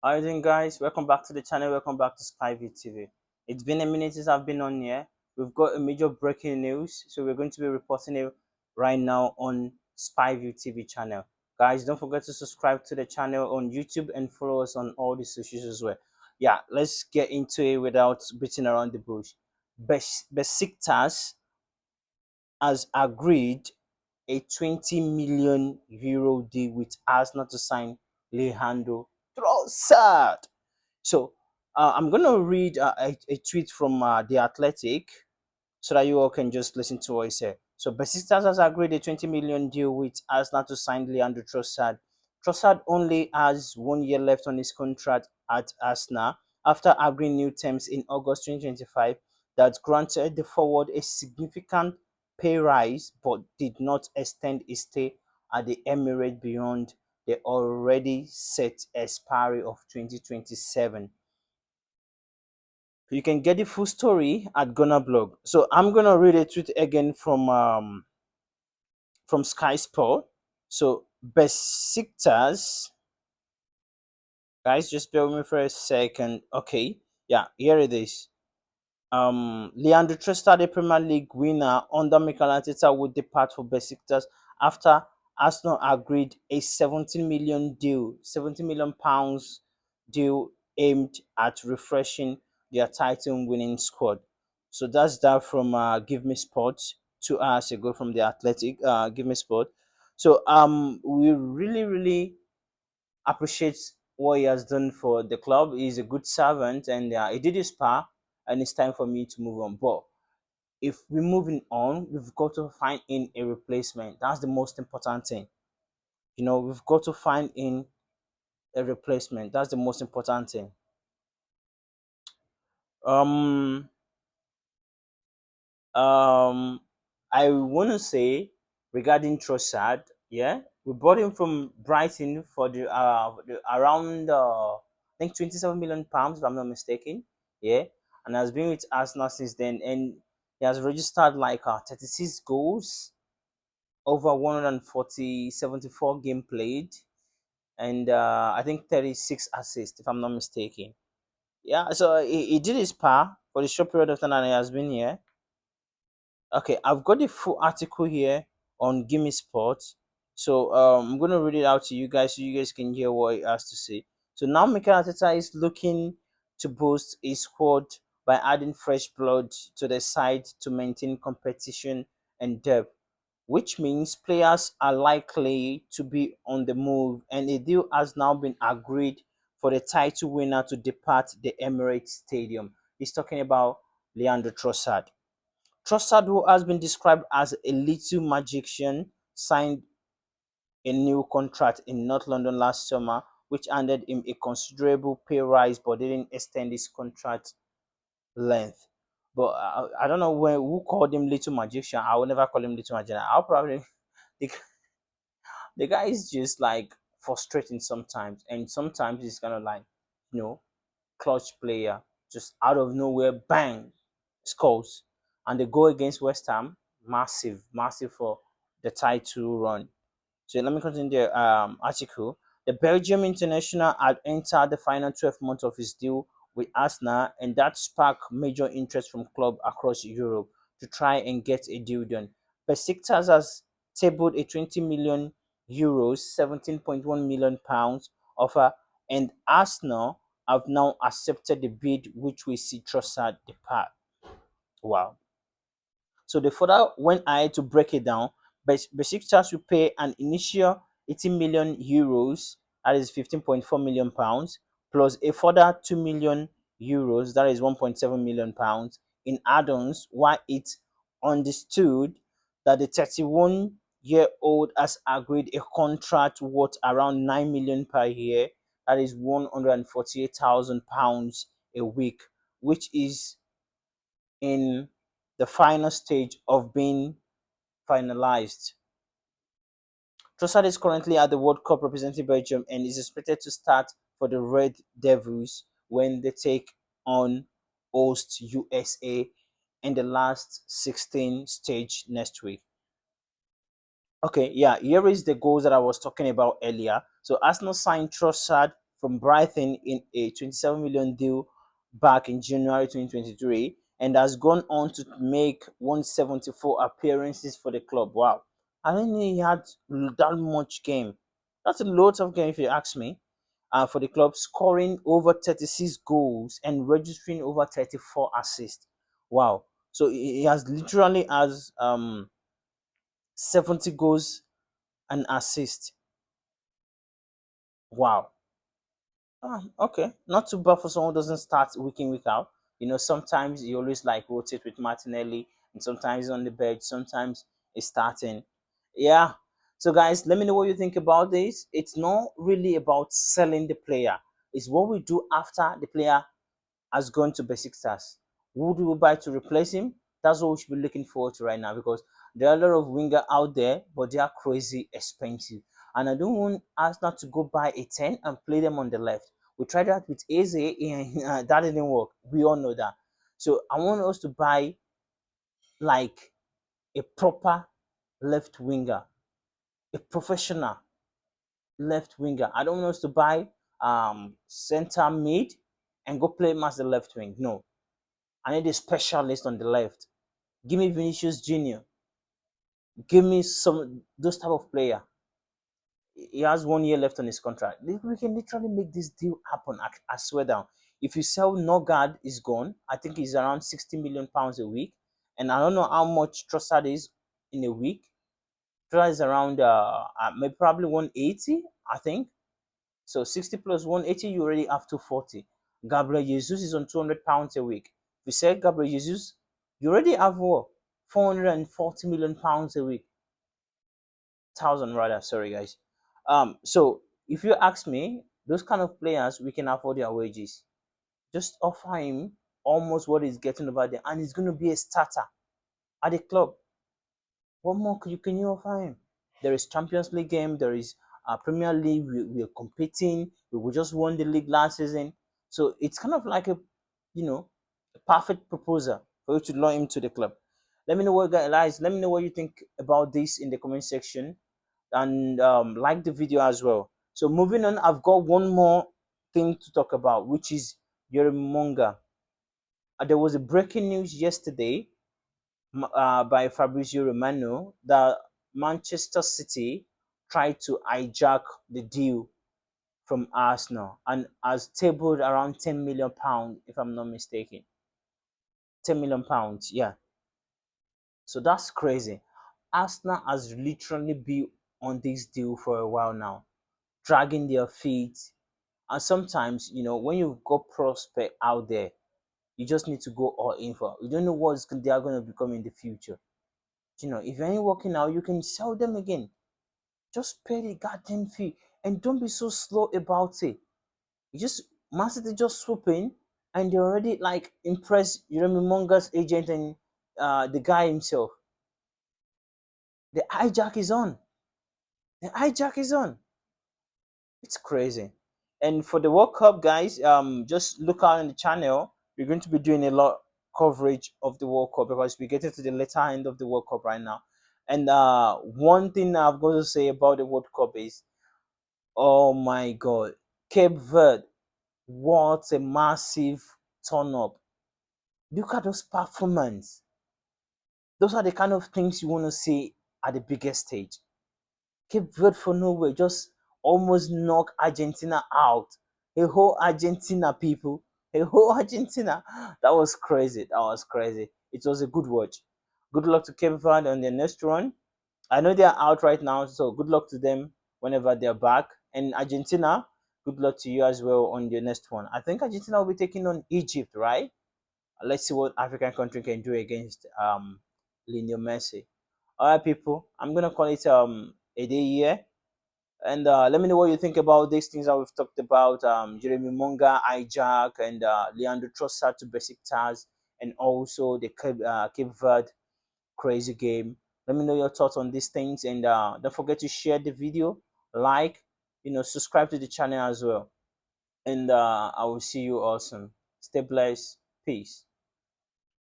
How are you doing, guys? Welcome back to the channel. Welcome back to Spyview TV. It's been a minute since I've been on here. We've got a major breaking news, so we're going to be reporting it right now on Spyview TV channel. Guys, don't forget to subscribe to the channel on YouTube and follow us on all the socials as well. Yeah, let's get into it without beating around the bush. Besiktas has agreed a 20 million euro deal with Arsenal to sign Leandro Trossard. So I'm going to read a tweet from The Athletic so that you all can just listen to what he said. So Besiktas has agreed a 20 million deal with Arsenal to sign Leandro Trossard. Trossard only has 1 year left on his contract at Arsenal after agreeing new terms in August 2025 that granted the forward a significant pay rise but did not extend his stay at the Emirates beyond the already set expiry of 2027. You can get the full story at Ghana blog. So I'm gonna read a tweet again from Sky Sport. So Besiktas, guys, just bear with me for a second. Okay, yeah, here it is. Leandro Trossard, a Premier League winner under Mikel Arteta, would depart for Besiktas after Arsenal agreed a 17 million deal, 70 million pounds deal aimed at refreshing their title-winning squad. So that's that from Give Me Sport 2 hours ago from the Athletic. Give Me Sport. So we really appreciate what he has done for the club. He's a good servant, and he did his part, and it's time for me to move on. But if we're moving on, we've got to find in a replacement. That's the most important thing. We've got to find in a replacement. That's the most important thing. Um, um, I want to say regarding Trossard, yeah, we bought him from Brighton for the around I think 27 million pounds, if I'm not mistaken. Yeah, and has been with Arsenal since then, and he has registered like 36 goals, over 140, 74 game played, and I think 36 assists, if I'm not mistaken. Yeah, so he did his part for the short period of time that he has been here. Okay, I've got the full article here on Gimme Sports. So I'm gonna read it out to you guys so you guys can hear what he has to say. So now Mikel Arteta is looking to boost his squad by adding fresh blood to the side to maintain competition and depth, which means players are likely to be on the move, and a deal has now been agreed for the title winner to depart the Emirates Stadium. He's talking about Leandro Trossard. Trossard, who has been described as a little magician, signed a new contract in North London last summer, which handed him a considerable pay rise but didn't extend his contract length. But I don't know who called him little magician. I will never call him little magician. I'll probably the, the guy is just like frustrating sometimes, and sometimes he's kind of like, you know, clutch player, just out of nowhere, bang, scores. And the goal against West Ham, massive for the title run. So let me continue the article. The Belgium international had entered the final 12 months of his deal with Arsenal, and that sparked major interest from clubs across Europe to try and get a deal done. Besiktas has tabled a 20 million euros, 17.1 million pounds offer, and Arsenal have now accepted the bid, which we see Trossard depart. Wow. So the further went ahead to break it down, Besiktas will pay an initial 80 million euros, that is 15.4 million pounds, plus a further 2 million euros, that is 1.7 million pounds, in add-ons, while it understood that the 31-year-old has agreed a contract worth around 9 million per year, that is 148,000 pounds a week, which is in the final stage of being finalized. Trossard is currently at the World Cup representing Belgium and is expected to start for the Red Devils when they take on host USA in the last 16 stage next week. Okay, yeah, here is the goals that I was talking about earlier. So Arsenal signed Trossard from Brighton in a 27 million deal back in January 2023 and has gone on to make 174 appearances for the club. Wow. I didn't know he had that much game. That's a lot of game if you ask me. For the club, scoring over 36 goals and registering over 34 assists. Wow. So he has literally has 70 goals and assists. Wow. Okay, not too bad for someone who doesn't start week in week out. Sometimes you always like rotate with Martinelli, and sometimes he's on the bench, sometimes he's starting. Yeah. So guys, let me know what you think about this. It's not really about selling the player. It's what we do after the player has gone to Besiktas. Who do we buy to replace him? That's what we should be looking forward to right now because there are a lot of winger out there, but they are crazy expensive. And I don't want Arsenal to go buy a 10 and play them on the left. We tried that with Eze and that didn't work. We all know that. So I want us to buy like a proper left winger, a professional left winger. I don't want us to buy center mid and go play him as the left wing. No, I need a specialist on the left. Give me Vinicius Junior. Give me some those type of player. He has 1 year left on his contract. We can literally make this deal happen. I swear down. If you sell Norgard is gone, I think he's around 60 million pounds a week, and I don't know how much Trossard is in a week. Trossard is around maybe probably 180, I think. So 60 plus 180, you already have 240. Gabriel Jesus is on 200 pounds a week. If you sell Gabriel Jesus, you already have what? 440 million pounds a week. Thousand rather, sorry guys. So if you ask me, those kind of players we can afford their wages. Just offer him almost what he's getting over there, and he's gonna be a starter at the club. What more can you offer him? There is Champions League game. There is Premier League. We are competing. We just won the league last season, so it's kind of like a perfect proposal for you to lure him to the club. Let me know what guys. Let me know what you think about this in the comment section, and like the video as well. So moving on, I've got one more thing to talk about, which is Jeremy Monga. There was a breaking news yesterday by Fabrizio Romano that Manchester City tried to hijack the deal from Arsenal and has tabled around 10 million pounds, if I'm not mistaken. 10 million pounds, yeah. So that's crazy. Arsenal has literally been on this deal for a while now, dragging their feet. And sometimes, when you've got prospect out there, you just need to go all in for. You don't know what they are going to become in the future. If you ain't working out, you can sell them again. Just pay the goddamn fee and don't be so slow about it. You just Man City just swoop in and they already like impress Jeremy Monga's agent and the guy himself. The hijack is on. The hijack is on. It's crazy. And for the World Cup, guys, just look out on the channel. We're going to be doing a lot coverage of the World Cup because we're getting to the later end of the World Cup right now. And one thing I've got to say about the World Cup is, oh my God, Cape Verde, what a massive turn up! Look at those performance. Those are the kind of things you want to see at the biggest stage. Cape Verde for nowhere just almost knock Argentina out. A whole Argentina, people. A whole Argentina. That was crazy. That was crazy. It was a good watch. Good luck to Cape Verde on their next run. I know they are out right now, so good luck to them whenever they're back. And Argentina, good luck to you as well on your next one. I think Argentina will be taking on Egypt, right? Let's see what African country can do against Lionel Messi. All right, people. I'm gonna call it a day here, and let me know what you think about these things that we've talked about. Jeremy Monga, Hijack, and Leandro Trossard to Besiktas, and also the Cape Verde crazy game. Let me know your thoughts on these things, and don't forget to share the video, like, subscribe to the channel as well. And I will see you awesome. Stay blessed. Peace.